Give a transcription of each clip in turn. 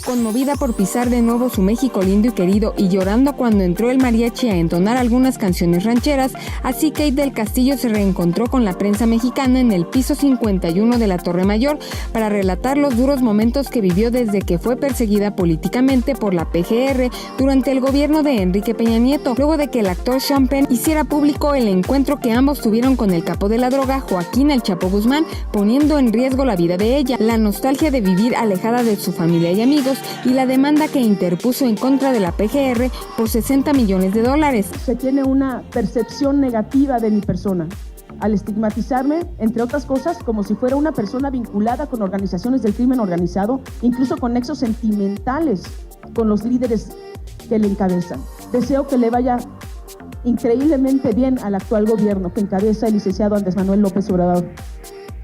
Conmovida por pisar de nuevo su México lindo y querido y llorando cuando entró el mariachi a entonar algunas canciones rancheras, así Kate del Castillo se reencontró con la prensa mexicana en el piso 51 de la Torre Mayor para relatar los duros momentos que vivió desde que fue perseguida políticamente por la PGR durante el gobierno de Enrique Peña Nieto, luego de que el actor Sean Penn hiciera público el encuentro que ambos tuvieron con el capo de la droga, Joaquín El Chapo Guzmán, poniendo en riesgo la vida de ella, la nostalgia de vivir alejada de su familia y amigos, y la demanda que interpuso en contra de la PGR por $60 millones. Se tiene una percepción negativa de mi persona, al estigmatizarme, entre otras cosas, como si fuera una persona vinculada con organizaciones del crimen organizado, incluso con nexos sentimentales con los líderes que le encabezan. Deseo que le vaya increíblemente bien al actual gobierno que encabeza el licenciado Andrés Manuel López Obrador,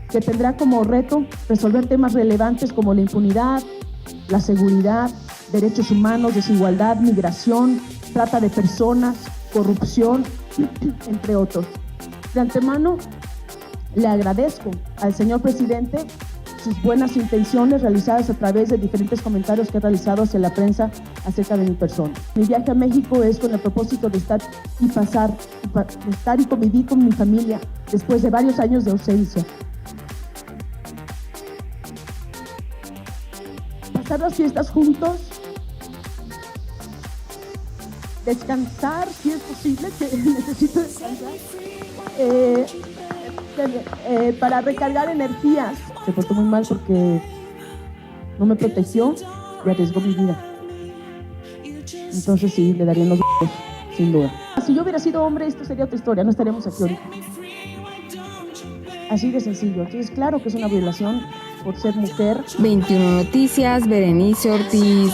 que tendrá como reto resolver temas relevantes como la impunidad, la seguridad, derechos humanos, desigualdad, migración, trata de personas, corrupción, entre otros. De antemano, le agradezco al señor presidente sus buenas intenciones realizadas a través de diferentes comentarios que ha realizado hacia la prensa acerca de mi persona. Mi viaje a México es con el propósito de estar y convivir con mi familia después de varios años de ausencia. Pasar las fiestas juntos, descansar si es posible, que necesito descansar, para recargar energías. Se portó muy mal porque no me protegió y arriesgó mi vida. Entonces sí, le darían los sin duda. Si yo hubiera sido hombre, esto sería otra historia, no estaríamos aquí ahorita. Así de sencillo. Entonces, claro que es una violación por ser mujer. 21 Noticias, Berenice Ortiz.